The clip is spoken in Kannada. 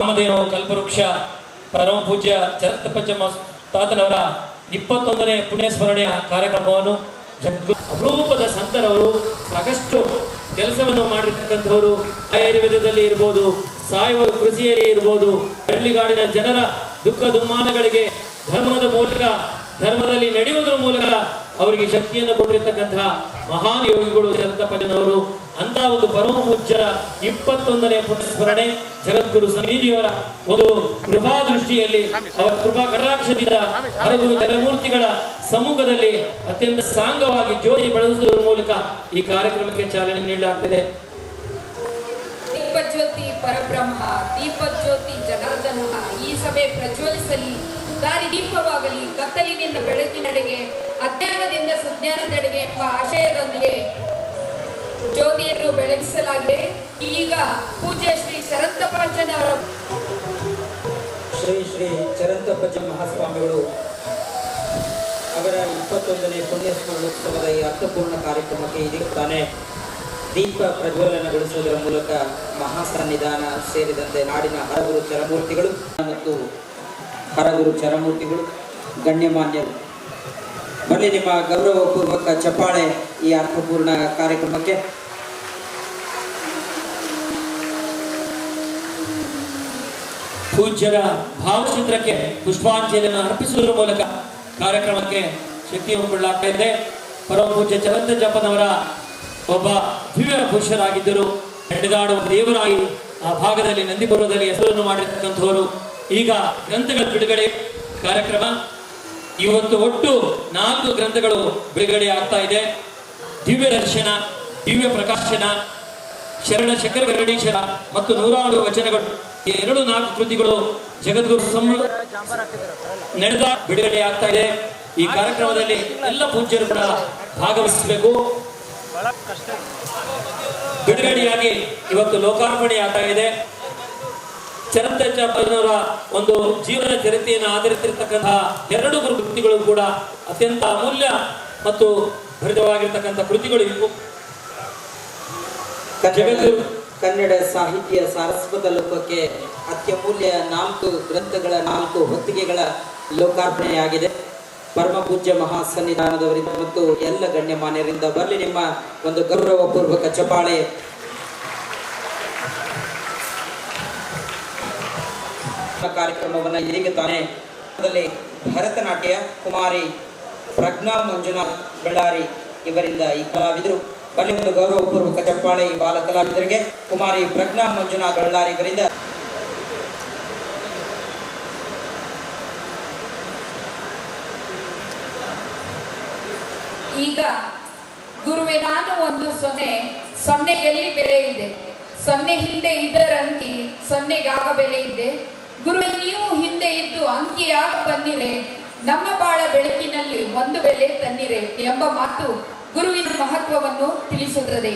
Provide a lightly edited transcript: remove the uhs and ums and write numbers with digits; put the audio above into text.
ರಾಮದೇವ ಕಲ್ಪವೃಕ್ಷ ಪರಮ ಪೂಜ್ಯ ಚರಕಪಂಚಮ ತಾತನವರ 21ನೇ ಪುಣ್ಯಸ್ಮರಣೆಯ ಕಾರ್ಯಕ್ರಮವನ್ನು ಅಪರೂಪದ ಸಂತರವರು ಸಾಕಷ್ಟು ಕೆಲಸವನ್ನು ಮಾಡಿರ್ತಕ್ಕಂಥವರು ಆಯುರ್ವೇದದಲ್ಲಿ ಇರ್ಬೋದು, ಸಾವಯವ ಕೃಷಿಯಲ್ಲಿ ಇರ್ಬೋದು, ಹಳ್ಳಿಗಾಡಿನ ಜನರ ದುಃಖ ದುಮ್ಮಾನಗಳಿಗೆ ಧರ್ಮದ ಮೂಲಕ ಧರ್ಮದಲ್ಲಿ ನಡೆಯುವುದರ ಮೂಲಕ ಅವರಿಗೆ ಶಕ್ತಿಯನ್ನು ಕೊಟ್ಟಿರ್ತಕ್ಕಂತಹ ಮಹಾನ್ ಯೋಗಿಗಳು ಚರಕಪಂಚನವರು. ಅಂತ ಒಂದು ಪರಮ ಪೂಜ್ಯರ 21ನೇ ಪುಣ್ಯಸ್ಮರಣೆ ಜಗದ್ಗುರು ಸನ್ನಿಧಿಯವರ ಒಂದು ಕೃಪಾ ದೃಷ್ಟಿಯಲ್ಲಿ ಅವರ ಕೃಪಾ ಕಟಾಕ್ಷದಿಂದ ಹರಗುರು ಜಗಮೂರ್ತಿಗಳ ಸಮ್ಮುಖದಲ್ಲಿ ಅತ್ಯಂತ ಸಾಂಗವಾಗಿ ಜ್ಯೋತಿ ಬೆಳೆಸುವುದರ ಮೂಲಕ ಈ ಕಾರ್ಯಕ್ರಮಕ್ಕೆ ಚಾಲನೆ ನೀಡಲಾಗ್ತದೆ. ದೀಪಜ್ಯೋತಿ ಪರಬ್ರಹ್ಮ, ದೀಪಜ್ಯೋತಿ ಜನಾರ್ದನ ಈ ಸಭೆ ಪ್ರಜ್ವಲಿಸಲಿ, ದಾರಿ ದೀಪವಾಗಲಿ, ಕತ್ತಲಿನಿಂದ ಬೆಳಕಿನೆಡೆಗೆ, ಅಜ್ಞಾನದಿಂದ ಸುಜ್ಞಾನದೆಡೆಗೆ ಎಂಬ ಆಶಯದೊಂದಿಗೆ ಜ್ಯೋತಿಯನ್ನು ಬೆಳಗಿಸಲಾಗಿದೆ. ಈಗ ಪೂಜ್ಯ ಶ್ರೀ ಚರಕಪಂಚನವರ ಶ್ರೀ ಚರಕಪಂಚ ಮಹಾಸ್ವಾಮಿಗಳು ಅವರ 21ನೇ ಪುಣ್ಯಸ್ಮರಣೋತ್ಸವದ ಈ ಅರ್ಥಪೂರ್ಣ ಕಾರ್ಯಕ್ರಮಕ್ಕೆ ಇದೀಗ ತಾನೇ ದೀಪ ಪ್ರಜ್ವಲನಗೊಳಿಸುವುದರ ಮೂಲಕ ಮಹಾಸನ್ನಿಧಾನ ಸೇರಿದಂತೆ ನಾಡಿನ ಹರಗುರು ಚರಮೂರ್ತಿಗಳು ಮತ್ತು ಹರಗುರು ಚರಮೂರ್ತಿಗಳು ಗಣ್ಯಮಾನ್ಯರು ಬನ್ನಿ, ನಿಮ್ಮ ಗೌರವಪೂರ್ವಕ ಚಪ್ಪಾಳೆ ಈ ಅರ್ಥಪೂರ್ಣ ಕಾರ್ಯಕ್ರಮಕ್ಕೆ. ಪೂಜ್ಯರ ಭಾವಚಿತ್ರಕ್ಕೆ ಪುಷ್ಪಾಂಜಲಿಯನ್ನು ಅರ್ಪಿಸುವುದರ ಮೂಲಕ ಕಾರ್ಯಕ್ರಮಕ್ಕೆ ಶಕ್ತಿಯನ್ನು ಕೊಳ್ಳಲಾಗ್ತಾ ಇದೆ. ಪರಮ ಪೂಜ್ಯ ಚರಂತಜಪ್ಪನವರ ಒಬ್ಬ ದಿವ್ಯ ಪುರುಷರಾಗಿದ್ದರು, ನಡೆದಾಡುವ ದೇವರಾಗಿ ಆ ಭಾಗದಲ್ಲಿ ನಂದಿಪುರದಲ್ಲಿ ಹೆಸರನ್ನು ಮಾಡಿರ್ತಕ್ಕಂಥವರು. ಈಗ ಗ್ರಂಥಗಳ ಬಿಡುಗಡೆ ಕಾರ್ಯಕ್ರಮ ಇವತ್ತು ಒಟ್ಟು 4 ಗ್ರಂಥಗಳು ಬಿಡುಗಡೆ ಆಗ್ತಾ ಇದೆ. ದಿವ್ಯ ದರ್ಶನ, ದಿವ್ಯ ಪ್ರಕಾಶನ, ಶರಣ ಶಂಕರ ಗರುಡೇಶ್ವರ ಮತ್ತು 106 ವಚನಗಳು, ಈ 4 ಕೃತಿಗಳು ಜಗದ್ಗುರು ನಡೆದ ಬಿಡುಗಡೆ ಆಗ್ತಾ ಇದೆ. ಈ ಕಾರ್ಯಕ್ರಮದಲ್ಲಿ ಎಲ್ಲ ಪೂಜ್ಯರು ಕೂಡ ಭಾಗವಹಿಸಬೇಕು. ಬಿಡುಗಡೆಯಾಗಿ ಇವತ್ತು ಲೋಕಾರ್ಪಣೆ ಆಗ್ತಾ ಇದೆ. ಚರಂತಜಪ್ಪನವರ ಒಂದು ಜೀವನ ಚರಿತ್ರೆಯನ್ನು ಆಧರಿಸಿರ್ತಕ್ಕಂತಹ 2 ಕೃತಿಗಳು ಕೂಡ ಅತ್ಯಂತ ಅಮೂಲ್ಯ ಮತ್ತು ಭರಿತವಾಗಿರ್ತಕ್ಕಂಥ ಕೃತಿಗಳು ಇವು. ಕನ್ನಡ ಸಾಹಿತ್ಯ ಸಾರಸ್ವತ ಲೋಕಕ್ಕೆ ಅತ್ಯಮೂಲ್ಯ 4 ಗ್ರಂಥಗಳ 4 ಹೊತ್ತಿಗೆಗಳ ಲೋಕಾರ್ಪಣೆಯಾಗಿದೆ. ಪರಮ ಪೂಜ್ಯ ಮಹಾಸನ್ನಿಧಾನದವರಿಂದ ಮತ್ತು ಎಲ್ಲ ಗಣ್ಯಮಾನ್ಯರಿಂದ ಬರಲಿ ನಿಮ್ಮ ಒಂದು ಗೌರವಪೂರ್ವಕ ಚಪ್ಪಾಳೆ. ಕಾರ್ಯಕ್ರಮವನ್ನು ಇದೀಗ ತಾನೇ ಭರತನಾಟ್ಯ ಕುಮಾರಿ ಪ್ರಜ್ಞಾ ಮಂಜುನಾಥ್ ಬಳ್ಳಾರಿ ಇವರಿಂದ ಈ ಕಲಾವಿದರು ಬರಲಿ ಒಂದು ಗೌರವಪೂರ್ವಕ ಚಪ್ಪಾಳೆ ಈ ಬಾಲ ಕಲಾವಿದರಿಗೆ. ಕುಮಾರಿ ಪ್ರಜ್ಞಾ ಮಂಜುನಾಥ್ ಬಳ್ಳಾರಿ ಇವರಿಂದ ಈಗ ಗುರುವೆ ನಾನು ಒಂದು ಸೊನ್ನೆ ಎಲ್ಲಿ ಬೆಲೆ ಇದೆ, ಸೊನ್ನೆ ಹಿಂದೆ ಇದರ ಅಂಕಿ, ಸೊನ್ನೆಗಾಗ ಬೆಲೆ ಇದೆ. ಗುರುವೆ ನೀವು ಹಿಂದೆ ಇದ್ದು ಅಂಕಿಯಾಗ ಬನ್ನಿರೆ, ನಮ್ಮ ಬಾಳ ಬೆಳಕಿನಲ್ಲಿ ಒಂದು ಬೆಲೆ ತನ್ನಿರೆ ಎಂಬ ಮಾತು ಗುರುವಿನ ಮಹತ್ವವನ್ನು ತಿಳಿಸುತ್ತದೆ.